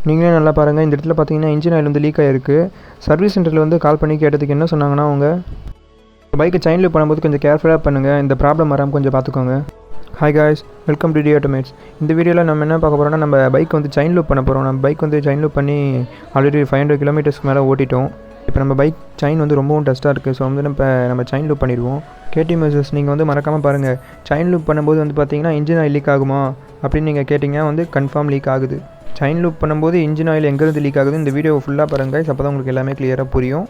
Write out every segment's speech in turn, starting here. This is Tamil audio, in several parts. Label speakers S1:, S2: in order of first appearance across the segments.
S1: நீங்களே நல்லா பாருங்கள். இந்த இடத்துல பார்த்தீங்கன்னா இன்ஜின் ஆயில் வந்து லீக் ஆகிருக்கு. சர்வீஸ் சென்டரில் வந்து கால் பண்ணி கேட்டதுக்கு என்ன சொன்னாங்கன்னா, அவங்க பைக்கை செயின் லூப் பண்ணும்போது கொஞ்சம் கேர்ஃபுல்லாக பண்ணுங்கள், இந்த ப்ராப்ளம் வராமல் கொஞ்சம் பார்த்துக்கோங்க. Hi guys, welcome to the Automates. இந்த வீடியோவில் நம்ம என்ன பார்க்க போகிறோம்னா, நம்ம பைக் வந்து செயின் லூப் பண்ண போகிறோம். நம்ம பைக் வந்து செயின் லூப் பண்ணி ஆல்ரெடி 500 கிலோமீட்டர்ஸ்க்கு மேலே ஓட்டிட்டோம். இப்போ நம்ம பைக் செயின் வந்து ரொம்பவும் டஸ்ட்டாக இருக்குது. ஸோ வந்து நம்ம செயின் லூப் பண்ணிடுவோம். கேடிஎம் யூசர்ஸ் நீங்கள் வந்து மறக்காமல் பாருங்கள், செயின் லூப் பண்ணும்போது வந்து பார்த்தீங்கன்னா இன்ஜின் ஆயில் லீக் ஆகுமா அப்படின்னு நீங்கள் கேட்டிங்கன்னா வந்து கன்ஃபார்ம் லீக் ஆகுது. செயின் லூப் பண்ணும்போது இன்ஜின் ஆயில் எங்கேருந்து லீக் ஆகுது, இந்த வீடியோ ஃபுல்லாக பாருங்கள். அப்போ தான் உங்களுக்கு எல்லாமே கிளியராக புரியும்.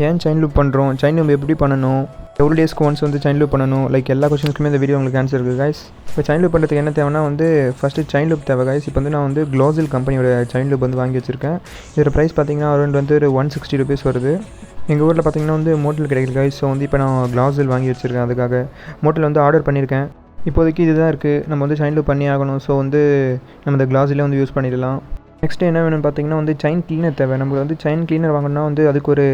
S1: ஏன் செயின் லூப் பண்ணுறோம், செயின் லூப் எப்படி பண்ணணும், எவ்வளோ டேஸ்க்கு ஒன்ஸ் வந்து செயின் லூப் பண்ணணும், லைக் எல்லா கொஸ்டின்ஸ்க்குமே இந்த வீடியோ உங்களுக்கு ஆன்சர் இருக்குது கைஸ். இப்போ செயின் லூப் பண்ணுறதுக்கு என்ன தேவைன்னா வந்து ஃபஸ்ட்டு செயின் லூப் தேவை கைஸ். இப்போ வந்து நான் வந்து க்ளோசில் கம்பெனியோட செயின் லூப் வந்து வாங்கி வச்சுருக்கேன். இதோட ப்ரைஸ் பார்த்தீங்கன்னா அரௌண்ட் வந்து ஒரு 160 ருபீஸ் வருது. எங்கள் ஊரில் பார்த்தீங்கன்னா வந்து மோட்டல் கிடைக்கல கைஸ். ஸோ வந்து இப்போ நான் க்ளோசில் வாங்கி வச்சுருக்கேன். அதுக்காக மோட்டல் வந்து ஆர்டர் பண்ணியிருக்கேன். இப்போதைக்கு இதுதான் இருக்குது. நம்ம வந்து செயின் லூப் பண்ணி ஆகணும். ஸோ வந்து நம்ம இந்த க்ளோசிலே வந்து யூஸ் பண்ணிடலாம். நெக்ஸ்ட்டு என்ன வேணும்னு பார்த்தீங்கன்னா வந்து செயின் க்ளீனர் தேவை. நம்மளுக்கு வந்து செயின் க்ளீனர் வாங்கினா வந்து அதுக்கு ஒரு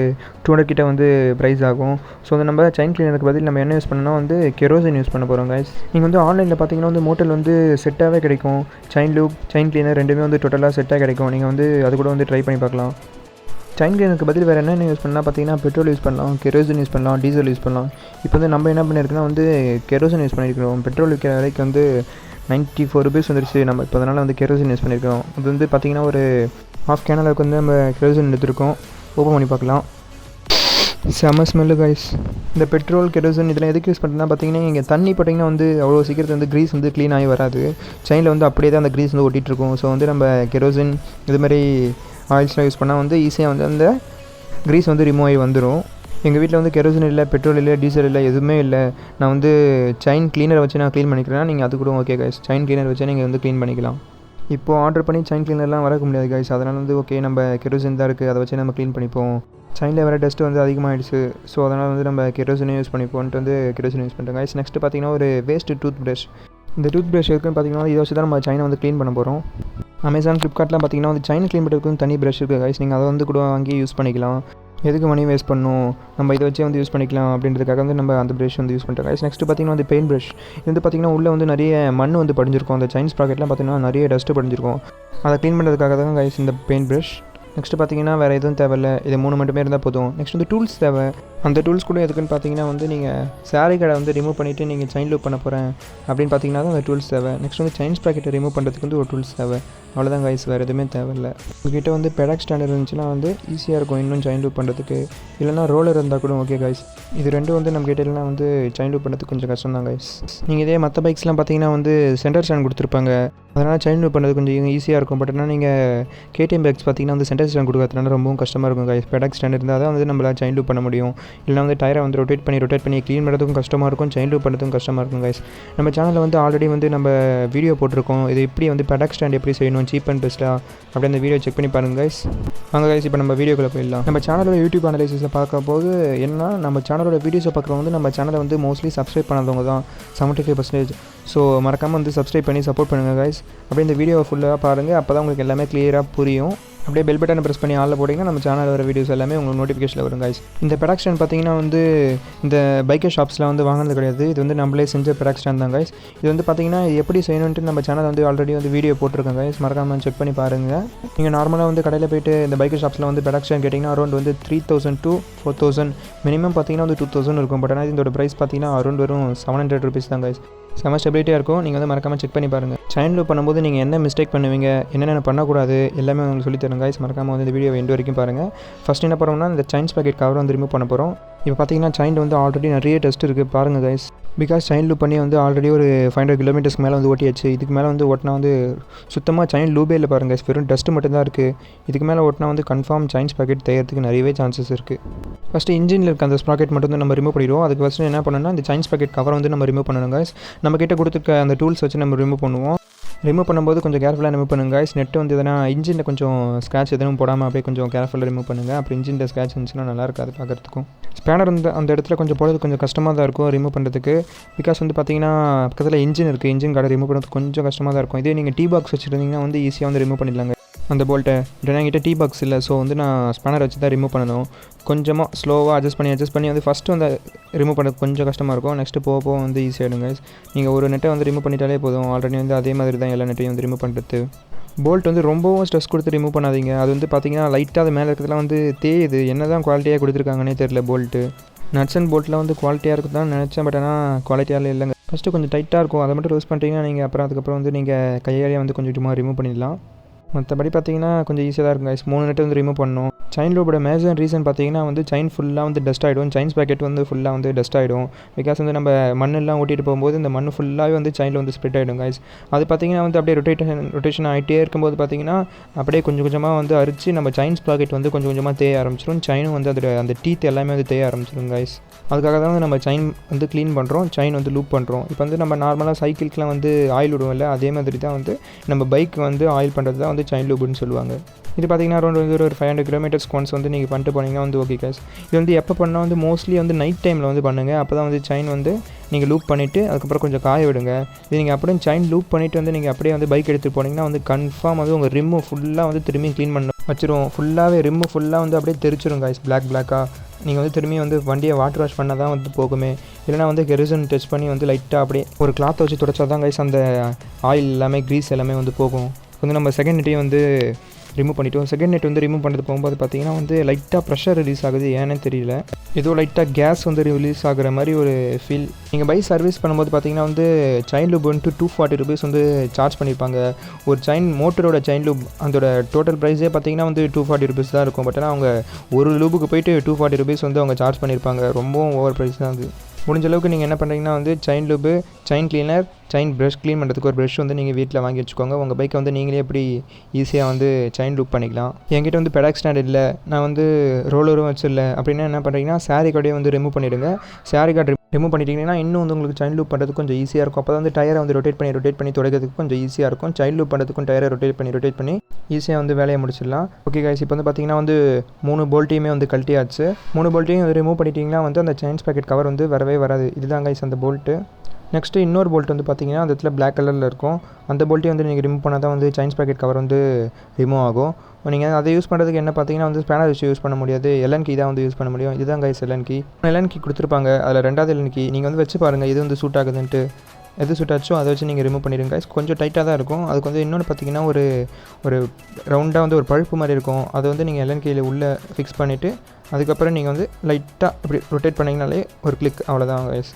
S1: 200 கிட்ட வந்து ப்ரைஸ் ஆகும். ஸோ வந்து நம்ம செயின் க்ளீனருக்கு பதில் நம்ம என்ன யூஸ் பண்ணோம்னா வந்து கெரோசின் யூஸ் பண்ண போகிறோம் கைஸ். நீங்கள் வந்து ஆன்லைனில் பார்த்தீங்கன்னா வந்து மோட்டல் வந்து செட்டாகவே கிடைக்கும். செயின் லூப், செயின் க்ளீனர் ரெண்டுமே வந்து டோட்டலாக செட்டாக கிடைக்கும். நீங்கள் வந்து அது கூட வந்து ட்ரை பண்ணி பார்க்கலாம். செயின் க்ளீனருக்கு பதில் வேறு என்ன யூஸ் பண்ணால் பார்த்தீங்கன்னா பெட்ரோல் யூஸ் பண்ணலாம், கெரோசின் யூஸ் பண்ணலாம், டீசல் யூஸ் பண்ணலாம். இப்போ வந்து நம்ம என்ன பண்ணியிருக்கோன்னா வந்து கெரோசின் யூஸ் பண்ணியிருக்கிறோம். பெட்ரோல் விற்கிற விலைக்கு வந்து 94 ருபீஸ் வந்துருச்சு. நம்ம இப்போ அதனால் வந்து கெரோசின் யூஸ் பண்ணியிருக்கோம். அது வந்து பார்த்திங்கன்னா ஒரு ½ கேன் அளவுக்கு வந்து நம்ம கெரோசின் எடுத்துருக்கோம். ஓப்பன் பண்ணி பார்க்கலாம். செம்ம ஸ்மெல்லு கைஸ். இந்த பெட்ரோல், கெரோசின் இதெல்லாம் எதுக்கு யூஸ் பண்ணுறதுனா பார்த்தீங்கன்னா நீங்கள் தண்ணி போட்டிங்கன்னா வந்து அவ்வளோ சீக்கிரத்தில் வந்து க்ரீஸ் வந்து க்ளீன் ஆகி வராது. செயினில் வந்து அப்படியே தான் அந்த க்ரீஸ் வந்து ஒட்டிகிட்ருக்கும். ஸோ வந்து நம்ம கெரோசின் இதுமாதிரி ஆயில்ஸ்லாம் யூஸ் பண்ணால் வந்து ஈஸியாக வந்து அந்த க்ரீஸ் வந்து ரிமூவ் ஆகி வந்துடும். எங்கள் வீட்டில் வந்து கெரோசின் இல்லை, பெட்ரோல் இல்லை, டீசல் இல்லை, எதுவுமே இல்லை. நான் வந்து செயின் க்ளீனரை வச்சு நான் க்ளீன் பண்ணிக்கிறேன். நீங்கள் அது கூட ஓகே கைஸ், செயின் க்ளீனர் வச்சு நீங்கள் வந்து க்ளீன் பண்ணிக்கலாம். இப்போது ஆர்டர் பண்ணி செயின் க்ளீனர்லாம் வரக்க முடியாது கைஸ். அதனால் வந்து ஓகே நம்ம கெரோசின் தான் இருக்குது, அதை வச்சு நம்ம க்ளீன் பண்ணிப்போம். செயினில் வேறு டஸ்ட்டு வந்து அதிகமாகிடுச்சு. ஸோ அதனால் வந்து நம்ம கெரோசினே யூஸ் பண்ணிப்போன்ட்டு வந்து கெரோசின் யூஸ் பண்ணுறோம் கைஸ். நெக்ஸ்ட்டு பார்த்தீங்கன்னா ஒரு வேஸ்ட்டு டூத் ப்ரஷ். இந்த டூத் ப்ரஷ் இருக்குன்னு பார்த்தீங்கன்னா இதை வச்சு தான் நம்ம செயினை வந்து க்ளீன் பண்ண போகிறோம். அமேசான், ஃப்ளிப்கார்ட்லாம் பார்த்தீங்கன்னா வந்து செயின் க்ளீன் பண்ணுறதுக்கு தனி ப்ரஷ் இருக்குது கைஸ். நீங்கள் அதை வந்து கூட வாங்கி யூஸ் பண்ணிக்கலாம். எதுக்கு மணி வேஸ்ட் பண்ணணும், நம்ம இதை வச்சே வந்து யூஸ் பண்ணிக்கலாம் அப்படின்றதுக்காக வந்து நம்ம அந்த ப்ரஷ் வந்து யூஸ் பண்ணுறோம் கைஸ். நெக்ஸ்ட்டு பார்த்தீங்கன்னா வந்து பெயிண்ட் ப்ரஷ். இது வந்து பார்த்திங்கன்னா உள்ளே வந்து நிறைய மண் வந்து படிஞ்சிருக்கும். அந்த செயின் ஸ்ப்ராக்கெட்லாம் பார்த்திங்கன்னா நிறைய டஸ்ட்டு படிஞ்சிருக்கும். அதை க்ளீன் பண்ணுறதுக்காக தான் கைஸ் இந்த பெயிண்ட் ப்ரஷ். நெக்ஸ்ட்டு பார்த்தீங்கன்னா வேறு எதுவும் தேவையில்லை, இது 3 மட்டுமே இருந்தால் போதும். நெக்ஸ்ட் வந்து டூல்ஸ் தேவை. அந்த டூல்ஸ் கூட எதுக்குன்னு பார்த்தீங்கன்னா வந்து நீங்கள் சாரி கடை வந்து ரிமூவ் பண்ணிவிட்டு நீங்கள் செயின் லூப் பண்ண போகிறேன் அப்படின்னு பார்த்தீங்கன்னா தான் அந்த டூல்ஸ் தேவை. நெக்ஸ்ட் வந்து செயின் ஸ்ப்ராக்கெட்டை ரிமூவ் பண்ணுறதுக்கு வந்து ஒரு டூல்ஸ் தேவை. அவ்வளோதான் கைஸ், வேறு எதுவுமே தேவையில்லை. உங்கள்கிட்ட வந்து பெடாக் ஸ்டாண்டர் இருந்துச்சுன்னா வந்து ஈஸியாக இருக்கும் இன்னும் செயின் லூப் பண்ணுறதுக்கு. இல்லைனா ரோலர் இருந்தால் கூட ஓகே கைஸ். இது ரெண்டும் வந்து நம்ம கிட்ட இல்லைனா வந்து செயின் லூப் பண்ணுறதுக்கு கொஞ்சம் கஷ்டம் தான் கைஸ். நீங்கள் இதே மற்ற பைக்ஸ்லாம் பார்த்தீங்கன்னா வந்து சென்டர் ஸ்டாண்ட் கொடுத்துருப்பாங்க, அதனால் செயின் லூப் பண்ணுறது கொஞ்சம் ஈஸியாக இருக்கும். பட் ஆனால் நீங்கள் கேடிஎம் பைக்ஸ் பார்த்தீங்கன்னா வந்து சென்டர் ஸ்டாண்ட் கொடுக்கறதுனால ரொம்பவும் கஷ்டமாக இருக்கும் கைஸ். பெடாக் ஸ்டாண்ட் இருந்தால் தான் வந்து நம்மளால் செயின் லூப் பண்ண முடியும். இல்லைனா வந்து டயரை வந்து ரொட்டேட் பண்ணி க்ளீன் பண்ணுறதுக்கும் கஷ்டமாக இருக்கும், செயின் லூப் பண்ணுறதுக்கும் கஷ்டமாக இருக்கும் கைஸ். நம்ம சேனலில் வந்து ஆல்ரெடி வந்து நம்ம வீடியோ போட்டிருக்கோம். இது எப்படி வந்து பெடாக் ஸ்டாண்ட் எப்படி செய்யணும் சீப் அண்ட் பெஸ்ட்டாக அப்படி அந்த வீடியோ செக் பண்ணி பாருங்கள் கைஸ். வாங்க கைஸ், இப்போ நம்ம வீடியோக்குள்ளே போயிடலாம். நம்ம சேனலோட யூடியூப் அனலைசிஸில் பார்க்க போது என்ன, நம்ம சேனலோட வீடியோஸை பார்க்குறவங்க வந்து நம்ம சேனலை வந்து மோஸ்ட்லி சப்ஸ்கிரைப் பண்ணாதவங்க தான் 75%. ஸோ மறக்காமல் வந்து சப்ஸ்கிரைப் பண்ணி சப்போர்ட் பண்ணுங்கள் கைஸ். அப்படியே இந்த வீடியோவை ஃபுல்லாக பாருங்கள், அப்போ தான் உங்களுக்கு எல்லாமே கிளியராக புரியும். அப்படியே பெல் பட்டனை ப்ரெஸ் பண்ணி ஆளில் போட்டிங்கன்னா நம்ம சேனலில் வர வீடியோஸ் எல்லாமே உங்களுக்கு நோட்டிஃபிகேஷனில் வரும் கைஸ். இந்த பெடாக் ஸ்டாண்ட் பார்த்தீங்கன்னா வந்து இந்த பைக்கர் ஷாப்ஸில் வந்து வாங்கினது கிடையாது. இது வந்து நம்மளே செஞ்ச பெடாக் ஸ்டாண்ட் தான் கைஸ். இது வந்து பார்த்தீங்கன்னா எப்படி செய்யணுன்ட்டு நம்ம சேனல் வந்து ஆல்ரெடி வந்து வீடியோ போட்டிருக்கோம் கைஸ். மறக்காமல் செக் பண்ணி பாருங்கள். நீங்கள் நார்மலாக வந்து கடையில் போய்ட்டு இந்த பைக்கர் ஷாப்ஸில் வந்து பெடாக் ஸ்டாண்ட் கேட்டிங்கன்னா அரௌண்ட் வந்து 3000 to 4000, மினிமம் பார்த்தீங்கன்னா வந்து 2000 இருக்கும். பட் ஆனால் இதோட ப்ரைஸ் பார்த்தீங்கன்னா அரௌண்ட் வரும் 700 ருபீஸ் தான் கைஸ். செம ஸ்டெபிலிட்டியாக இருக்கும். நீங்கள் வந்து மறக்காமல் செக் பண்ணி பாருங்கள். செயின் லூப் பண்ணும்போது நீங்கள் என்ன மிஸ்டேக் பண்ணுவீங்க, என்னென்ன பண்ணக்கூடாது எல்லாமே உங்களுக்கு சொல்லித்தரேன் கைஸ். மறக்காமல் வந்து இந்த வீடியோ எண்டு வரைக்கும் பாருங்கள். ஃபஸ்ட் என்ன பண்ணுறோம்னா இந்த செயின் ஸ்பாக்கெட் கவர் வந்து ரிமூவ் பண்ண போகிறோம். இப்போ பார்த்தீங்கன்னா செயினில் வந்து ஆல்ரெடி நிறைய டஸ்ட் இருக்குது பாருங்கள் கைஸ். பிகாஸ் செயின் லூப் பண்ணி வந்து ஆல்ரெடி ஒரு 500 கிலோமீட்டர்ஸ்க்கு மேலே வந்து ஓட்டியாச்சு. இதுக்கு மேலே வந்து ஓட்டினா வந்து சுத்தமாக செயின் லூபே இல்லை பாருங்கள் கைஸ், வெறும் டஸ்ட்டு மட்டும்தான் இருக்குது. இதுக்கு மேலே ஓட்டினா வந்து கன்ஃபார்ம் செயின் ஸ்பாக்கெட் தேயறதுக்கு நிறையவே சான்சஸ் இருக்குது. ஃபஸ்ட்டு இன்ஜினில் இருக்க அந்த ஸ்ப்ராக்கெட் மட்டும் வந்து நம்ம ரிமூவ் பண்ணிடுவோம். அதுக்கு ஃபஸ்ட்டு என்ன பண்ணணும்னா இந்த செயின் ஸ்பாக்கெட் கவர் வந்து நம்ம ரிமூவ் பண்ணணும் கைஸ். நம்ம கிட்ட கொடுத்துருக்க அந்த டூல்ஸ் வச்சு நம்ம ரிமூவ் பண்ணுவோம். ரிமூவ் பண்ணும்போது கொஞ்சம் கேர்ஃபுல்லாக ரிமூவ் பண்ணுங்க கைஸ். நெட்டு வந்து எதனா இன்ஜினில் கொஞ்சம் ஸ்க்ராட்ச் எதுவும் போடாமல் அப்படியே கொஞ்சம் கேர்ஃபுல்லாக ரிமூவ் பண்ணுங்கள். அப்படி இன்ஜினில் ஸ்க்ராட்ச் இருந்துச்சுன்னா நல்லா இருக்காது பார்க்குறதுக்கும். ஸ்பேனர் வந்து அந்த இடத்துல கொஞ்சம் போடுறது கொஞ்சம் கஷ்டமாக தான் இருக்கும் ரிமூவ் பண்ணுறதுக்கு. பிகாஸ் வந்து பார்த்தீங்கன்னா பக்கத்தில் இன்ஜின் இருக்குது, இன்ஜின் கார்டை ரிமூவ் பண்ணுறது கொஞ்சம் கஷ்டமாக தான் இருக்கும். இதே நீங்கள் டீ பாக்ஸ் வச்சுருந்தீங்கன்னா வந்து ஈஸியாக வந்து ரிமூவ் பண்ணிடலாங்க அந்த போல்ட்டை. பட் என்கிட்ட டீ பாக்ஸ் இல்லை, ஸோ வந்து நான் ஸ்பேனர் வச்சு தான் ரிமூவ் பண்ணணும். கொஞ்சமாக ஸ்லோவாக அட்ஜஸ்ட் பண்ணி வந்து ஃபஸ்ட்டு வந்து ரிமூவ் பண்ணுறது கொஞ்சம் கஷ்டமாக இருக்கும். நெக்ஸ்ட்டு போக வந்து ஈஸியாகிடுங்க. நீங்கள் ஒரு நெட்டை வந்து ரிமூவ் பண்ணிட்டாலே போதும். ஆல்ரெடி வந்து அதே மாதிரி தான் எல்லா நெட்டையும் வந்து ரிமூவ் பண்ணுறது. போல்ட் வந்து ரொம்பவும் ஸ்ட்ரெஸ் கொடுத்து ரிமூவ் பண்ணாதீங்க. அது வந்து பார்த்தீங்கன்னா லைட்டாக அது மேலே இருக்கிறதுலாம் வந்து தேயுது. என்ன தான் குவாலிட்டியாக கொடுத்துருக்காங்கன்னே தெரில போல்ட்டு. நட்ஸ் அண்ட் போல்ட்லாம் வந்து குவாலிட்டியாக இருக்குது தான் நினச்சேன், பட் ஆனால் குவாலிட்டியாக இல்லைங்க. ஃபஸ்ட்டு கொஞ்சம் டைட்டாக இருக்கும், அதை மட்டும் லூஸ் பண்ணிட்டீங்கன்னா நீங்கள் அதுக்கப்புறம் வந்து நீங்கள் கையாலேயே வந்து கொஞ்சம் சும்மா ரிமூவ் பண்ணிடலாம். மற்றபடி பார்த்தீங்கன்னா கொஞ்சம் ஈஸியாக தான் இருக்கும் கைஸ். 3 நட்டு வந்து ரிமூவ் பண்ணணும். செயின் லூபோட மேஜர் ரீசன் பார்த்தீங்கன்னா வந்து செயின் ஃபுல்லாக வந்து டஸ்ட் ஆகிடும். செயின் ஸ்பாக்கெட் வந்து ஃபுல்லாக வந்து டஸ்ட் ஆகிடும். பிகாஸ் வந்து நம்ம மண்ணெல்லாம் ஓட்டிகிட்டு போகும்போது இந்த மண் ஃபுல்லாகவே வந்து செயினில் வந்து ஸ்ப்ரெட் ஆகிடும் கைஸ். அது பார்த்தீங்கன்னா வந்து அப்படியே ரொட்டேஷன் ஆகிட்டே இருக்கும்போது பார்த்தீங்கன்னா அப்படியே கொஞ்சம் கொஞ்சமாக வந்து அரிச்சு நம்ம செயின் ஸ்பாக்கெட் வந்து கொஞ்சம் கொஞ்சமாக தேய ஆரம்பிச்சிடும். செயினும் வந்து அதோட அந்த டீத் எல்லாமே வந்து தேய ஆரம்பிச்சிடும் கைஸ். அதுக்காக தான் வந்து நம்ம செயின் வந்து க்ளீன் பண்ணுறோம், செயின் வந்து லூப் பண்ணுறோம். இப்போ வந்து நம்ம நார்மலாக சைக்கிள்க்கெலாம் வந்து ஆயில் விடுவோம்ல, அதே மாதிரி தான் வந்து நம்ம பைக் வந்து ஆயில் பண்ணுறது தான் வந்து செயின் லூப்னு சொல்லுவாங்க. இது பார்த்தீங்கன்னா அரௌண்ட் வந்து ஒரு 500 கிலோமீட்டர்ஸ் ஒன்ஸ் வந்து நீங்கள் பண்ணிட்டு போனீங்கன்னா வந்து ஓகே கைஸ். இது வந்து எப்போ பண்ணால் வந்து மோஸ்ட்லி வந்து நைட் டைமில் வந்து பண்ணுங்கள். அப்போ தான் வந்து செயின் வந்து நீங்கள் லூப் பண்ணிவிட்டு அதுக்கப்புறம் கொஞ்சம் காய விடுங்க. இது நீங்கள் அப்படியே செயின் லூப் பண்ணிவிட்டு வந்து நீங்கள் அப்படியே வந்து பைக் எடுத்துகிட்டு போனீங்கன்னா வந்து கன்ஃபார்ம் வந்து உங்கள் ரிம்மு ஃபுல்லாக வந்து திரும்பி க்ளீன் பண்ண வச்சிரும். ஃபுல்லாகவே ரிம்மு ஃபுல்லாக வந்து அப்படியே தெரிச்சிரும் கைஸ், பிளாக்காக. நீங்கள் வந்து திரும்பி வந்து வண்டியை வாட்டர் வாஷ் பண்ணால் தான் வந்து போகுமே. இல்லைனா வந்து கெரோசின் டச் பண்ணி வந்து லைட்டாக அப்படியே ஒரு கிளாத்தை வச்சு துடைச்சா தான் கைஸ் அந்த ஆயில் எல்லாமே க்ரீஸ் எல்லாமே வந்து போகும். வந்து நம்ம செகண்ட் நெட்டையும் வந்து ரிமூவ் பண்ணிவிட்டோம். செகண்ட் நெட் வந்து ரிமூவ் பண்ணுறது போகும்போது பார்த்தீங்கன்னா வந்து லைட்டாக ப்ரெஷர் ரிலீஸ் ஆகுது, ஏன்னே தெரியல. ஏதோ லைட்டாக கேஸ் வந்து ரிலீஸ் ஆகிற மாதிரி ஒரு ஃபீல். நீங்கள் பைக் சர்வீஸ் பண்ணும்போது பார்த்தீங்கன்னா வந்து செயின் லூப் வந்துட்டு 240 rupees வந்து சார்ஜ் பண்ணியிருப்பாங்க. ஒரு செயின் மோட்டரோட செயின் லூப் அதோட டோட்டல் ப்ரைஸே பார்த்தீங்கன்னா வந்து 240 rupees தான் இருக்கும். பட் ஆனால் அவங்க ஒரு லூபுக்கு போயிட்டு 240 rupees வந்து அவங்க சார்ஜ் பண்ணியிருப்பாங்க. ரொம்பவும் ஓவர் ப்ரைஸ் தான் அது. முடிஞ்ச அளவுக்கு நீங்கள் என்ன பண்ணுறீங்கன்னா வந்து chain loop, chain cleaner, chain brush clean பண்ணுறதுக்கு ஒரு ப்ரஷ் வந்து நீங்கள் வீட்டில் வாங்கி வச்சுக்கோங்க. உங்கள் பைக்கை வந்து நீங்களே எப்படி ஈஸியாக வந்து செயின் லூப் பண்ணிக்கலாம். என்கிட்ட வந்து பெடாக் ஸ்டாண்ட் இல்லை, நான் வந்து ரோலரும் வச்சிடல அப்படின்னா என்ன பண்ணுறீங்கன்னா சாரி கார்டையே வந்து ரிமூவ் பண்ணிவிடுங்க. சாரி கார்டு ரிமூவ் பண்ணிட்டீங்கன்னா இன்னும் வந்து உங்களுக்கு செயின் லூப் பண்ணுறதுக்கு கொஞ்சம் ஈஸியாக இருக்கும். அப்போ வந்து டயரை வந்து ரொட்டேட் பண்ணி துடைக்கிறதுக்கு கொஞ்சம் ஈஸியாக இருக்கும். செயின் லூப் பண்ணுறதுக்கும் டயரை ரொட்டேட் பண்ணி ஈஸியாக வந்து வேலையை முடிச்சிடலாம். ஓகே கைஸ், இப்போ வந்து பார்த்தீங்கன்னா வந்து 3 போல்ட்டையுமே வந்து கழட்டியாச்சு. 3 போல்ட்டையும் வந்து ரிமூவ் பண்ணிட்டீங்கன்னா வந்து அந்த செயின் ஸ்பாக்கெட் கவர் வந்து வரவே வராது. இதுதான் கைஸ் அந்த போல்ட்டு. நெக்ஸ்ட்டு இன்னொரு போல்ட் வந்து பார்த்தீங்கன்னா அந்த இடத்துல பிளாக் கலரில் இருக்கும். அந்த போல்ட்டையும் வந்து நீங்கள் ரிமூவ் பண்ணால் தான் வந்து செயின் ஸ்பாக்கெட் கவர் வந்து ரிமூவ் ஆகும். நீங்கள் அதை யூஸ் பண்ணுறதுக்கு என்ன பார்த்தீங்கன்னா வந்து ஸ்பேனர் வச்சு யூஸ் பண்ண முடியாது, எல்என் கீ தான் வந்து யூஸ் பண்ண முடியும். இதுதான் கைஸ் எல்என் கீ கொடுத்துருப்பாங்க. அதில் 2வது எல்என் கீ நீங்கள் வந்து வச்சு பாருங்கள், இது வந்து சூட் ஆகுதுன்ட்டு. எது சூட் ஆச்சோ அதை வச்சு நீங்கள் ரிமூவ் பண்ணிடுங்க கைஸ். கொஞ்சம் டைட்டாக தான் இருக்கும். அதுக்கு வந்து இன்னொன்று பார்த்தீங்கன்னா ஒரு ரவுண்டாக வந்து ஒரு பழுப்பு மாதிரி இருக்கும். அதை வந்து நீங்கள் எல்என் கீயில் உள்ளே ஃபிக்ஸ் பண்ணிவிட்டு அதுக்கப்புறம் நீங்கள் வந்து லைட்டாக இப்படி ரொட்டேட் பண்ணிங்கனாலே ஒரு கிளிக், அவ்வளோதான் கைஸ்,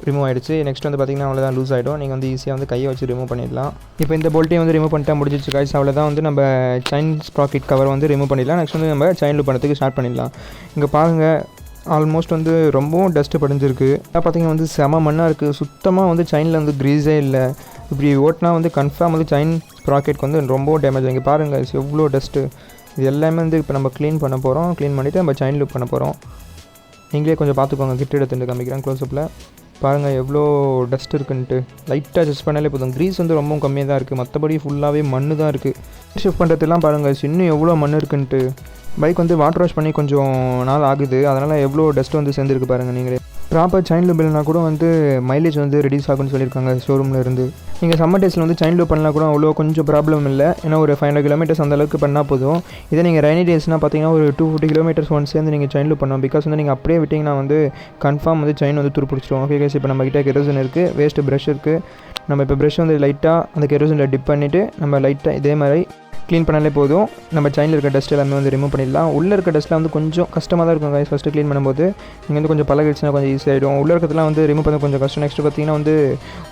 S1: ரிமூவ் ஆகிடுச்சு. நெக்ஸ்ட் வந்து பார்த்திங்கன்னா அவ்வளோதான் லூஸ் ஆகிடும். நீங்கள் வந்து ஈஸியாக வந்து கையை வச்சு ரிமூவ் பண்ணிடலாம். இப்போ இந்த போல்ட்டையும் வந்து ரிமூவ் பண்ணிட்டா முடிஞ்சிச்சு கைஸ். அவ்வளோதான் வந்து நம்ம செயின் ஸ்ப்ராக்கெட் கவர் வந்து ரிமூவ் பண்ணிடலாம். நெக்ஸ்ட் வந்து நம்ம செயின் லூப் பண்ணுறதுக்கு ஸ்டார்ட் பண்ணிடலாம். இங்கே பாருங்கள், ஆல்மோஸ்ட் வந்து ரொம்பவும் டஸ்ட்டு படிஞ்சிருக்கு. பார்த்திங்கன்னா வந்து செம மண்ணாக இருக்குது. சுத்தமாக வந்து செயினில் வந்து க்ரீஸே இல்லை. இப்படி ஓட்டினா வந்து கன்ஃபார்ம் வந்து செயின் ஸ்ப்ராக்கெட்க்கு வந்து ரொம்ப டேமேஜ். இங்கே பாருங்கள் எவ்வளோ டஸ்ட்டு. இது எல்லாமே வந்து இப்போ நம்ம க்ளீன் பண்ண போகிறோம். க்ளீன் பண்ணிவிட்டு நம்ம செயின் லூப் பண்ண போகிறோம். நீங்களே கொஞ்சம் பார்த்துக்கோங்க, கிட்ட எடுத்துட்டு காமிக்கிறேன் க்ளோஸ்அப்பில். பாருங்கள் எவ்வளோ டஸ்ட் இருக்குன்ட்டு. லைட்டாக அட்ஜஸ்ட் பண்ணாலே போதும். க்ரீஸ் வந்து ரொம்ப கம்மியாக தான் இருக்குது, மற்றபடி ஃபுல்லாகவே மண் தான் இருக்குது. ஷிஃப்ட் பண்ணுறதுலாம் பாருங்கள் இன்னும் எவ்வளோ மண் இருக்குன்ட்டு. பைக் வந்து வாட்டர் வாஷ் பண்ணி கொஞ்சம் நாள் ஆகுது, அதனால் எவ்வளோ டஸ்ட் வந்து சேர்ந்துருக்கு பாருங்கள் நீங்களே. ப்ராப்பர் செயின் லூப் இல்லைனா கூட வந்து மைலேஜ் வந்து ரெடியூஸ் ஆகும்னு சொல்லியிருக்காங்க ஷோரூமில் இருந்து. நீங்கள் சம்மர் டேஸில் வந்து செயின் லூப் பண்ணலாம் கூட அவ்வளோ கொஞ்சம் ப்ராப்ளம் இல்லை. ஏன்னா ஒரு 500 kilometers அந்த அளவுக்கு பண்ணால் போதும். இதே நீங்கள் ரெய்னி டேஸ்னால் பார்த்தீங்கன்னா ஒரு 250 kilometers ஒன்ஸ் சேர்ந்து நீங்கள் செயின் லூப் பண்ணணும். பிகாஸ் வந்து நீங்கள் அப்படியே விட்டிங்கன்னா வந்து கன்ஃபார்ம் வந்து செயின் வந்து துருப்பிடிச்சிடும். ஓகே கைஸ், இப்போ நம்மகிட்ட கெரோசின் இருக்குது, வேஸ்ட்டு ப்ரஷ் இருக்குது. நம்ம இப்போ ப்ரஷ் வந்து லைட்டாக அந்த கெரோசினில் டிப் பண்ணிவிட்டு நம்ம லைட்டாக இதே மாதிரி க்ளீன் பண்ணாலே போதும். நம்ம செயினில் இருக்க டஸ்ட் எல்லாமே வந்து ரிமூவ் பண்ணிடலாம். உள்ளே இருக்க டஸ்ட்டில் வந்து கொஞ்சம் கஷ்டமாக தான் இருக்கும் கைஸ். ஃபஸ்ட்டு க்ளீன் பண்ணும்போது நீங்கள் வந்து கொஞ்சம் பழகிடுச்சுன்னா கொஞ்சம் ஈஸியாகிடும். உள்ளே இருக்கிறதுலாம் வந்து ரிமூவ் பண்ண கொஞ்சம் கஷ்டம். நெக்ஸ்ட்டு பார்த்தீங்கன்னா வந்து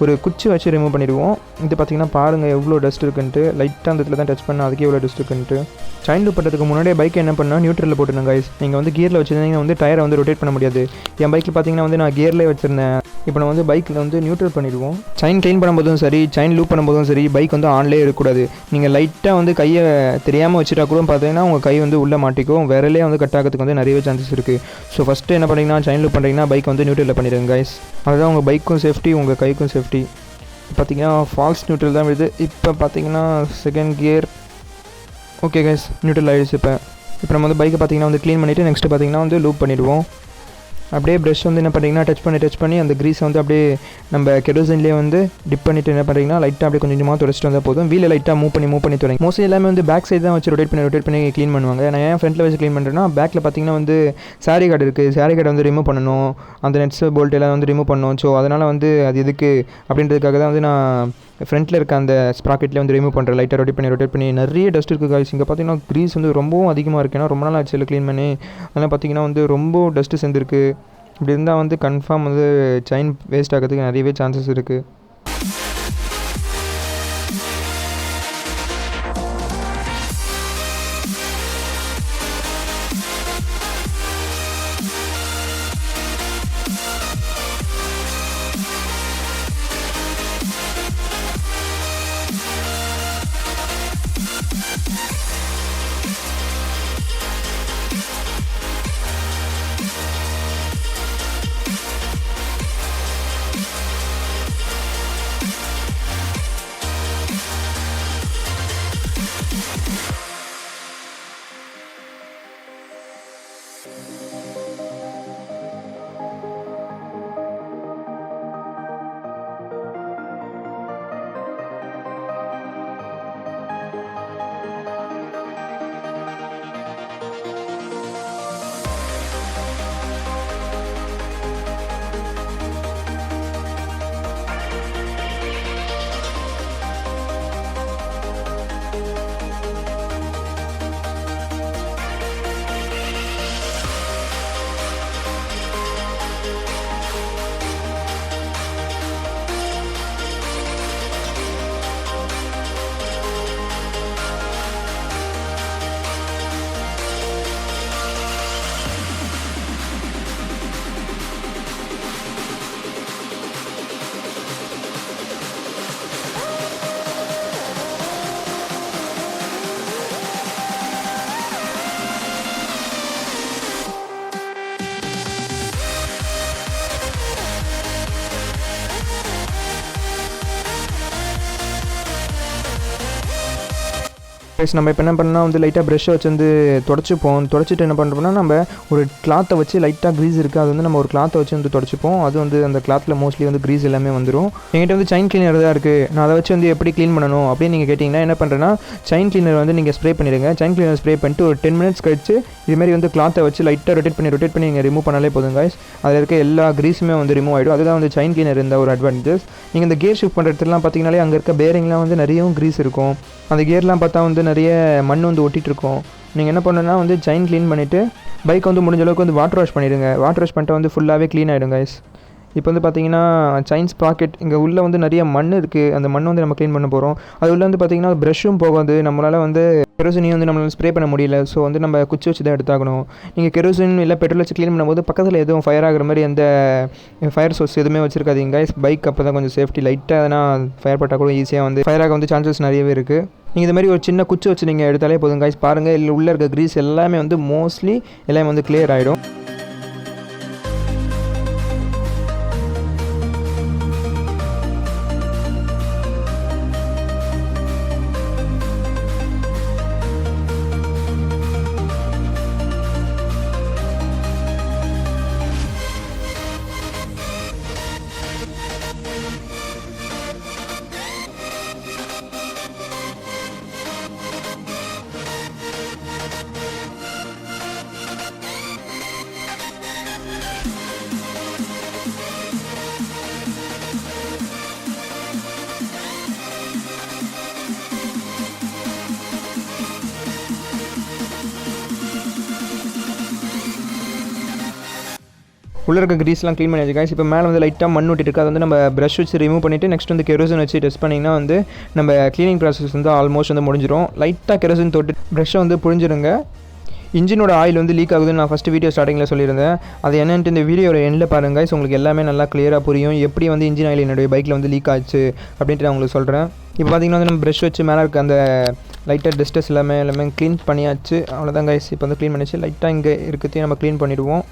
S1: ஒரு குச்சி வச்சு ரிமூவ் பண்ணிடுவோம். இது பார்த்தீங்கன்னா பாருங்கள் எவ்வளோ டஸ்ட் இருக்குன்ட்டு. லைட்டாக அந்த இடத்துல தான் டச் பண்ணால் அதுக்கே எவ்வளோ டஸ்ட் இருக்குன்ட்டு. செயின் லூப் பண்ணுறதுக்கு முன்னாடியே பைக்கை என்ன பண்ணால் நியூட்ரலில் போட்டுருங்க கைஸ். நீங்கள் வந்து கியரில் வச்சுருந்தீங்கன்னா வந்து டயரை வந்து ரொட்டேட் பண்ண முடியாது. என் பைக்கில் பார்த்தீங்கன்னா வந்து நான் கியர்லேயே வச்சுருந்தேன். இப்போ நான் வந்து பைக்கில் வந்து நியூட்ரல் பண்ணிடுவோம். செயின் க்ளீன் பண்ணும்போதும் சரி, செயின் லூப் பண்ணும்போதும் சரி, பைக் வந்து ஆன்லேயே இருக்கக்கூடாது. நீங்கள் லைட்டாக வந்து கையை தெரியாமல் வச்சுட்டா கூட பார்த்தீங்கன்னா உங்கள் கை வந்து உள்ளே மாட்டிக்கும். விரலே வந்து கட் ஆகிறதுக்கு வந்து நிறைய சான்சஸ் இருக்குது. ஸோ ஃபஸ்ட்டு என்ன பண்ணிங்கன்னா செயின் லூப் பண்ணுறீங்கன்னா பைக் வந்து நியூட்ரலில் பண்ணிடுங்க கைஸ். அதுதான் உங்கள் பைக்கும் சேஃப்டி, உங்கள் கைக்கும் சேஃப்டி. பார்த்தீங்கன்னா ஃபால்ஸ் நியூட்ரல் தான் விடுது. இப்போ பார்த்தீங்கன்னா second gear. Okay guys, neutral ஆகிடுச்சு. இப்போ நம்ம வந்து பைக்கை பார்த்தீங்கன்னா வந்து க்ளீன் பண்ணிவிட்டு நெக்ஸ்ட்டு பார்த்தீங்கன்னா வந்து லூப் பண்ணிவிடுவோம். அப்படியே ப்ரஷ் வந்து என்ன பண்ணுறீங்கன்னா டச் பண்ணி அந்த க்ரீஸை வந்து அப்படியே நம்ம கெரோசின்லேயே வந்து டிப் பண்ணிவிட்டு என்ன பண்ணுறீங்கன்னா லைட்டாக அப்படியே கொஞ்சம் கொஞ்சமாக தொடச்சிட்டு வந்தால் போதும். வீலை லைட்டாக மூவ் பண்ணி தொடங்கி மோஸ்ட்லி எல்லாமே வந்து பேக் சைடு தான் வச்சு ரொட்டேட் பண்ணி க்ளீன் பண்ணுவாங்க. நான் ஏன் ஃப்ரண்ட்டில் வச்சு க்ளீன் பண்ணுறேன்னா பேக்கில் பார்த்தீங்கன்னா வந்து சாரி கார்டு இருக்குது. சாரி கார்டை வந்து ரிமூவ் பண்ணணும், அந்த நெட்ஸ் போல்ட் எல்லாம் வந்து ரிமூவ் பண்ணணும். ஸோ அதனால் வந்து அது எதுக்கு அப்படின்றதுக்காக தான் வந்து நான் ஃப்ரண்ட்டில் இருக்க அந்த ஸ்ப்ராக்கெட்லேயே வந்து ரிமூவ் பண்ணுற லைட்டாக ரொட்டேட் பண்ணி நிறைய டஸ்ட் இருக்குது காய்ஸ். இங்கே பார்த்தீங்கன்னா க்ரீஸ் வந்து ரொம்பவும் அதிகமாக இருக்குது. ஏன்னா ரொம்ப நாள் ஆச்சு க்ளீன் பண்ணி. அதனால் பார்த்தீங்கன்னா வந்து ரொம்ப டஸ்ட்டு சேர்ந்துருக்கு. இப்படி இருந்தால் வந்து கன்ஃபார்ம் வந்து செயின் வேஸ்ட் ஆகிறதுக்கு நிறையவே சான்சஸ் இருக்குது. நம்ம இப்போ என்ன பண்ணால் வந்து லைட்டாக ப்ரெஷ்ஷை வச்சு வந்து தொடச்சிட்டு என்ன பண்ணுறோம்னா நம்ம ஒரு கிளாத்தை வச்சு லைட்டாக க்ரீஸ் இருக்குது அது வந்து நம்ம ஒரு கிளாத்தை வச்சு வந்து தொடச்சிப்போம். அது வந்து அந்த கிளாத்தில் மோஸ்ட்லி வந்து க்ரீஸ் எல்லாமே வந்துடும். என்கிட்ட வந்து செயின் கிளீனர் தான் இருக்குது. நான் அதை வச்சு வந்து எப்படி க்ளீன் பண்ணணும் அப்படின்னு நீங்கள் கேட்டிங்கன்னா என்ன பண்ணுறேன்னா செயின் கிளீனர் வந்து நீங்கள் ஸ்ப்ரே பண்ணிடுங்க. செயின் கிளீனர் ஸ்ப்ரே பண்ணிட்டு ஒரு 10 மினிட்ஸ் கழிச்சு இதுமாதிரி வந்து கிளாத்தை வச்சு லைட்டாக ரொட்டேட் பண்ணி நீங்கள் ரிமூவ் பண்ணாலே போதும் காய்ஸ். அதில் இருக்க எல்லா க்ரீஸுமே வந்து ரிமூவ் ஆகிடும். அதுதான் வந்து செயின் கிளீனர் இருந்த ஒரு அட்வான்டேஜஸ். நீங்கள் இந்த கியர் ஷிஃப்ட் பண்ணுற இடத்துலாம் பார்த்தீங்கன்னாலே அங்கே இருக்க பேரிங்லாம் வந்து நிறையவும் க்ரீஸ் இருக்கும். அந்த கியர்லாம் பார்த்தா வந்து நிறைய மண் வந்து ஒட்டிகிட்டு இருக்கும். நீங்கள் என்ன பண்ணணுன்னா வந்து செயின் க்ளீன் பண்ணிவிட்டு பைக் வந்து முடிஞ்ச அளவுக்கு வந்து வாட்டர் வாஷ் பண்ணிடுங்க. வாட்டர் வாஷ் பண்ணிட்டு வந்து ஃபுல்லாகவே க்ளீன் ஆகிடும் கைஸ். இப்போ வந்து பார்த்தீங்கன்னா செயின் ஸ்ப்ராக்கெட் இங்கே உள்ளே வந்து நிறைய மண் இருக்குது. அந்த மண் வந்து நம்ம க்ளீன் பண்ண போகிறோம். அது உள்ளே வந்து பார்த்தீங்கன்னா ப்ரஷ்ஷும் போகாது. நம்மளால் வந்து கெரோசினையும் வந்து நம்மளால் ஸ்ப்ரே பண்ண முடியல. ஸோ வந்து நம்ம குச்சி வச்சு தான் எடுத்தாகணும். நீங்கள் கெரோசின் இல்லை பெட்ரோல் வச்சு க்ளீன் பண்ணும்போது பக்கத்தில் எதுவும் ஃபயர் ஆகிற மாதிரி எந்த ஃபயர் சோர்ஸ் எதுவுமே வச்சுருக்காதீங்க கைஸ். பைக் அப்போ தான் கொஞ்சம் சேஃப்டி. லைட்டாக எதனா ஃபயர் பட்டால் கூட ஈஸியாக வந்து ஃபயர் ஆக வந்து சான்சஸ் நிறையவே இருக்குது. நீங்கள் இது மாதிரி ஒரு சின்ன குச்சி வச்சு நீங்கள் எடுத்தாலே போதும் கைஸ். பாருங்கள் இல்லை உள்ளே இருக்க க்ரீஸ் எல்லாமே வந்து மோஸ்ட்லி எல்லாமே வந்து கிளியர் ஆகிடும். உள்ளே இருக்க க்ரீஸ்லாம் க்ளீன் பண்ணியாச்சு கைஸ். இப்போ மேலே வந்து லைட்டாக மண் ஒட்டிட்டு இருக்குது. அதை வந்து நம்ம ப்ரஷ் வச்சு ரிமூவ் பண்ணிவிட்டு நெக்ஸ்ட் வந்து கெரோசின் வச்சு டெஸ்ட் பண்ணிங்கன்னா வந்து நம்ம க்ளீனிங் ப்ராசஸ் வந்து ஆல்மோஸ்ட் வந்து முடிஞ்சிடும். லைட்டாக கெரோசின் தொட்டு ப்ரஷ்ஷை வந்து புழிஞ்சிருங்க. இன்ஜினோட ஆயில் வந்து லீக் ஆகுதுன்னு நான் ஃபஸ்ட்டு வீடியோ ஸ்டார்டிங்கில் சொல்லியிருந்தேன். அது என்னென்ட்டு இந்த வீடியோட எண்டில் பாருங்கள் கைஸ். உங்களுக்கு எல்லாமே நல்லா கிளியராக புரியும் எப்படி வந்து இன்ஜின் ஆயில் என்னுடைய பைக்கில் வந்து லீக் ஆச்சு அப்படின்ட்டு நான் உங்களுக்கு சொல்கிறேன். இப்போ பார்த்தீங்கன்னா வந்து நம்ம ப்ரஷ் வச்சு மேலே இருக்க அந்த லைட்டாக டஸ்டஸ் எல்லாமே க்ளீன் பண்ணியாச்சு. அவ்வளோதான் கைஸ். இப்போ வந்து க்ளீன் பண்ணிச்சு. லைட்டாக இங்கே இருக்கிறதையும் நம்ம க்ளீன் பண்ணிவிடுவோம்.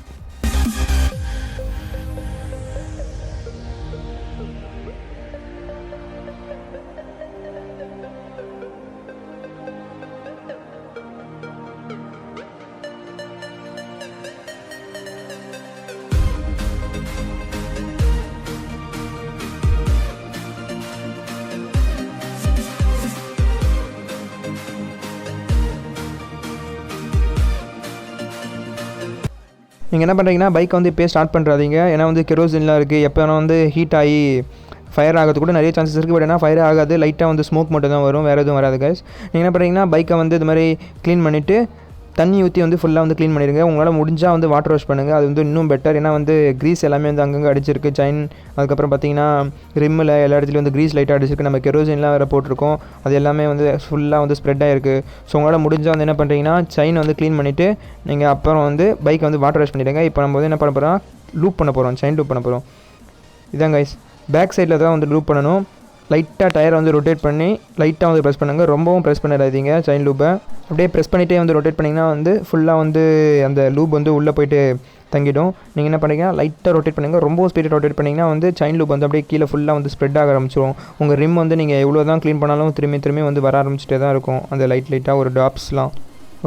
S1: நீங்கள் என்ன பண்ணுறீங்கன்னா பைக்கை வந்து இப்போயே ஸ்டார்ட் பண்ணுறாதீங்க. ஏன்னா வந்து கெரோசின்லாம் இருக்குது. எப்போ வேணால் வந்து ஹீட் ஆகி ஃபயர் ஆகிறது கூட நிறைய சான்சஸ் இருக்குது. பட் ஆனால் ஃபயர் ஆகாது, லைட்டாக வந்து ஸ்மோக் மட்டும் தான் வரும், வேறு எதுவும் வராது கைஸ். நீங்கள் என்ன பண்ணுறீங்கன்னா பைக்கை வந்து இது மாதிரி க்ளீன் பண்ணிவிட்டு தண்ணி ஊற்றி வந்து ஃபுல்லாக வந்து க்ளீன் பண்ணிடுங்க. உங்களால் முடிஞ்சால் வந்து வாட்டர் வாஷ் பண்ணுங்கள், அது வந்து இன்னும் பெட்டர். ஏன்னா வந்து க்ரீஸ் எல்லாமே வந்து அங்கங்கே அடிச்சிருக்கு, செயின், அதுக்கப்புறம் பார்த்தீங்கன்னா ரிம்மில் எல்லா இடத்துலையும் வந்து க்ரீஸ் லைட்டாக அடிச்சிருக்கு, நம்ம கெரோசின்லாம் வேறு போட்டிருக்கோம், அது எல்லாமே வந்து ஃபுல்லாக வந்து ஸ்ப்ரெட் ஆகிருக்கு. ஸோ உங்களால் முடிஞ்சால் வந்து என்ன பண்ணுறீங்கன்னா செயின் வந்து க்ளீன் பண்ணிவிட்டு நீங்கள் அப்புறம் வந்து பைக்கை வந்து வாட்டர் வாஷ் பண்ணிவிடுங்க. இப்போ நம்ம வந்து என்ன பண்ண போகிறோம், லூப் பண்ண போகிறோம், செயின் லூப் பண்ண போகிறோம். இதான் கைஸ், பேக் சைடில் தான் வந்து லூப் பண்ணணும். லைட்டாக டயரை வந்து ரொட்டேட் பண்ணி லைட்டாக வந்து ப்ரெஸ் பண்ணுங்கள், ரொம்பவும் ப்ரெஸ் பண்ணிடாதீங்க செயின் லூப்பை. அப்படியே ப்ரெஸ் பண்ணிகிட்டே வந்து ரொட்டேட் பண்ணிங்கன்னா வந்து ஃபுல்லாக வந்து அந்த லூப் வந்து உள்ளே போய்ட்டு தங்கிடும். நீங்கள் என்ன பண்ணுறீங்க, லைட்டாக ரொட்டேட் பண்ணுங்கள், ரொம்ப ஸ்பீடாக ரொட்டேட் பண்ணிங்கன்னா வந்து செயின் லூப் வந்து அப்படியே கீழே ஃபுல்லாக வந்து ஸ்ப்ரெட் ஆக ஆரம்பிச்சிடும். உங்கள் ரிம் வந்து நீங்கள் எவ்வளோ தான் க்ளீன் பண்ணாலும் திரும்பி வந்து வர ஆரம்பிச்சிட்டே தான் இருக்கும் அந்த லைட்டாக ஒரு டாப்ஸ்லாம்.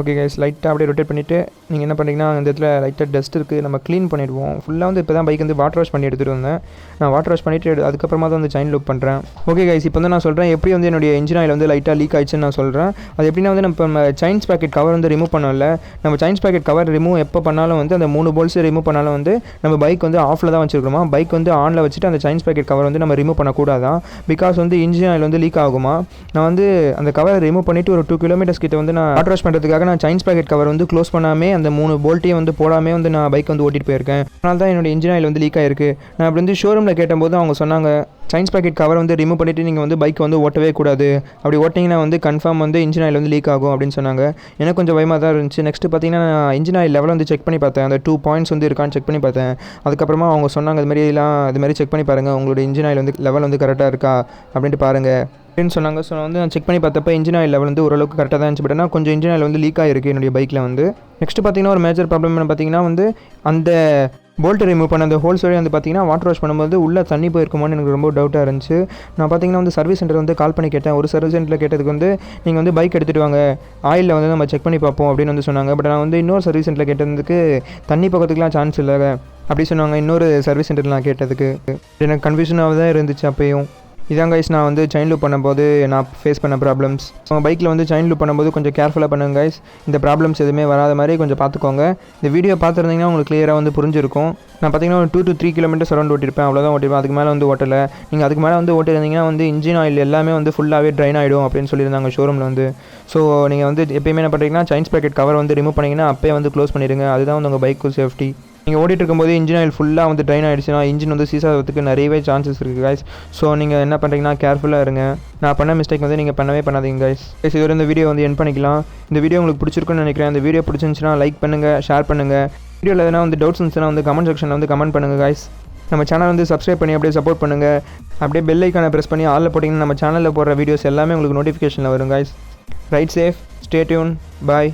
S1: ஓகே கைஸ், லைட்டாக அப்படியே ரொட்டேட் பண்ணிவிட்டு நீங்கள் என்ன பண்ணுறீங்கன்னா இந்த இடத்துல லைட்டாக டஸ்ட் இருக்குது, நம்ம க்ளீன் பண்ணிவிடுவோம். ஃபுல்லாக வந்து இப்போ தான் பைக் வந்து வாட்டர் வாஷ் பண்ணி எடுத்துகிட்டு வந்தேன். நான் வாட்டர் வாஷ் பண்ணிவிட்டு அதுக்கப்புறமா தான் வந்து செயின் லூப் பண்ணுறேன். ஓகே கைஸ், இப்போ வந்து நான் சொல்கிறேன் எப்படி வந்து என்னுடைய இன்ஜின் ஆயில் வந்து லைட்டாக லீக் ஆயிடுச்சுன்னு நான் சொல்கிறேன். அது எப்படின்னா வந்து நம்ம செயின்ஸ் பாக்கெட் கவர் வந்து ரிமூவ் பண்ணல, நம்ம செயின்ஸ் பாக்கெட் கவர் ரிமூவ் எப்போ பண்ணாலும் வந்து அந்த 3 போல்ட்ஸ் ரிமூவ் பண்ணாலும் வந்து நம்ம பைக் வந்து ஆஃபில் தான் வச்சுருக்கோமா, பைக் வந்து ஆனில் வச்சுட்டு அந்த செயின்ஸ் பாக்கெட் கவர் வந்து நம்ம ரிமூவ் பண்ணக்கூடாதான். பிகாஸ் வந்து இன்ஜின் ஆயில் வந்து லீக் ஆகுமா. நான் வந்து அந்த கவர் ரிமூவ் பண்ணிவிட்டு ஒரு 2 கிலோமீட்டர்ஸ் கிட்ட வந்து நான் வாட்டர் வாஷ் பண்ணுறதுக்காக நான் செயின்ஸ் பாக்கெட் கவர் வந்து க்ளோஸ் பண்ணாமே அந்த 3 போல்ட்டையும் வந்து போடாமே வந்து நான் பைக் வந்து ஓட்டிட்டு போயிருக்கேன். அதனால தான் என்னோட இன்ஜின் ஆயில் வந்து லீக் ஆயிருக்கு. நான் அப்படி வந்து ஷோரூமில் கேட்டபோது அவங்க சொன்னாங்க செயின்ஸ் பாக்கெட் கவர் வந்து ரிமூவ் பண்ணிவிட்டு நீங்கள் வந்து பைக் வந்து ஓட்டவே கூடாது, அப்படி ஓட்டிங்கன்னா வந்து கன்ஃபார்ம் வந்து இன்ஜின் ஆயில் வந்து லீக் ஆகும் அப்படின்னு சொன்னாங்க. எனக்கு கொஞ்சம் பயமாக தான் இருந்துச்சு. நெக்ஸ்ட்டு பார்த்தீங்கன்னா நான் இன்ஜின் ஆயில் லெவல் வந்து செக் பண்ணி பார்த்தேன், அந்த 2 பாயிண்ட்ஸ் வந்து இருக்கான்னு செக் பண்ணி பார்த்தேன். அதுக்கப்புறமா அவங்க சொன்னாங்க இது மாதிரி செக் பண்ணி பாருங்கள், உங்களோட இன்ஜின் ஆயில் வந்து லெவல் வந்து கரெக்டாக இருக்கா அப்படின்ட்டு பாருங்கள் அப்படின்னு சொன்னாங்க. ஸோ வந்து நான் செக் பண்ணி பார்த்தப்போ இன்ஜின் ஆயில் லெவல் வந்து ஓரளவுக்கு கரெக்டாக தான் இருந்துச்சு. பட் ஆனால் கொஞ்சம் இன்ஜின் ஆயில் வந்து லீக் ஆகிருக்கு என்னுடைய பைக்கில் வந்து. நெக்ஸ்ட்டு பார்த்தீங்கன்னா ஒரு மேஜர் ப்ராப்ளம் என்ன பார்த்தீங்கன்னா வந்து அந்த போல்ட் ரிமூவ் பண்ண அந்த ஹோல்ஸ் வழி வந்து பார்த்தீங்கன்னா வாட்டர் வாஷ் பண்ணும்போது உள்ளே தண்ணி போயிருக்குமான்னு எனக்கு ரொம்ப டவுட்டாக இருந்துச்சு. நான் பார்த்தீங்கன்னா வந்து சர்வீஸ் சென்டர் வந்து கால் பண்ணி கேட்டேன். ஒரு சர்வீஸ் சென்டரில் கேட்டதுக்கு வந்து நீங்கள் வந்து பைக் எடுத்துகிட்டு வாங்க, ஆயிலில் வந்து நம்ம செக் பண்ணி பார்ப்போம் அப்படின்னு வந்து சொன்னாங்க. பட் நான் வந்து இன்னொரு சர்வீஸ் சென்டரில் கேட்டதுக்கு தண்ணி பக்கத்துக்குலாம் சான்ஸ் இல்லை அப்படி சொன்னாங்க. இன்னொரு சர்வீஸ் சென்டரில் நான் கேட்டதுக்கு எனக்கு கன்ஃபியூஷனாக தான் இருந்துச்சு அப்பையும். இதான் கைஸ் நான் வந்து செயின் லூப் பண்ணும்போது நான் ஃபேஸ் பண்ண ப்ராப்ளம்ஸ். பைக்கில் வந்து செயின் லூப் பண்ணும்போது கொஞ்சம் கேர்ஃபுல்லாக பண்ணுங்க கைஸ், இந்த ப்ராப்ளம்ஸ் எதுவுமே வராத மாதிரி கொஞ்சம் பார்த்துக்கோங்க. இந்த வீடியோ பார்த்துருந்தீங்கன்னா உங்களுக்கு கிளியராக வந்து புரிஞ்சிருக்கும். நான் பார்த்தீங்கன்னா ஒரு 2 to 3 கிலோமீட்டர்ஸ் அரௌண்ட் ஓட்டிருப்பேன், அவ்வளோதான் ஓட்டிருப்பேன். அதுக்கு மேலே வந்து ஓட்டலை. நீங்கள் அதுக்கு மேலே வந்து ஓட்டிருந்தீங்கன்னா வந்து இன்ஜின் ஆயில் எல்லாமே வந்து ஃபுல்லாகவே ட்ரைன் ஆகிடும் அப்படின்னு சொல்லியிருந்தாங்க ஷோரூமில் வந்து. ஸோ நீங்கள் வந்து எப்பயுமே என்ன பண்ணுறீங்கன்னா செயின்ஸ் பாக்கெட் கவர் வந்து ரிமூவ் பண்ணிங்கன்னா அப்பயே வந்து க்ளோஸ் பண்ணிடுங்க, அதுதான் வந்து உங்கள் பைக்கு சேஃப்டி. நீங்கள் ஓடிட்டு இருக்கும்போது இன்ஜின் ஆயில் ஃபுல்லாக வந்து ட்ரைன் ஆகிடுச்சுன்னா இன்ஜின் வந்து சீஸ் ஆகிறதுக்கு நிறையவே சான்சஸ் இருக்குது கைஸ். ஸோ நீங்கள் என்ன பண்ணுறீங்கன்னா கேர்ஃபுல்லாக இருங்க. நான் பண்ண மிஸ்டேக் வந்து நீங்கள் பண்ணவே பண்ணாதீங்க கைஸ். இதோட இந்த வீடியோ வந்து எண்ட் பண்ணிக்கலாம். இந்த வீடியோ உங்களுக்கு பிடிச்சிருக்குன்னு நினைக்கிறேன். இந்த வீடியோ பிடிச்சிருந்துச்சுன்னா லைக் பண்ணுங்கள், ஷேர் பண்ணுங்கள். வீடியோவில் எதனா வந்து டவுட்ஸ் இருந்துச்சுன்னா வந்து கமெண்ட் செக்ஷனில் வந்து கமெண்ட் பண்ணுங்கள் கைஸ். நம்ம சேனல் வந்து சப்ஸ்கிரைப் பண்ணி அப்படியே சப்போர்ட் பண்ணுங்கள். அப்படியே பெல் ஐக்கானை ப்ரெஸ் பண்ணி ஆலில் போட்டிங்கன்னா நம்ம சேனலில் போடுற வீடியோஸ் எல்லாமே உங்களுக்கு நோட்டிஃபிகேஷனில் வரும் guys. Ride safe, stay tuned, பாய்.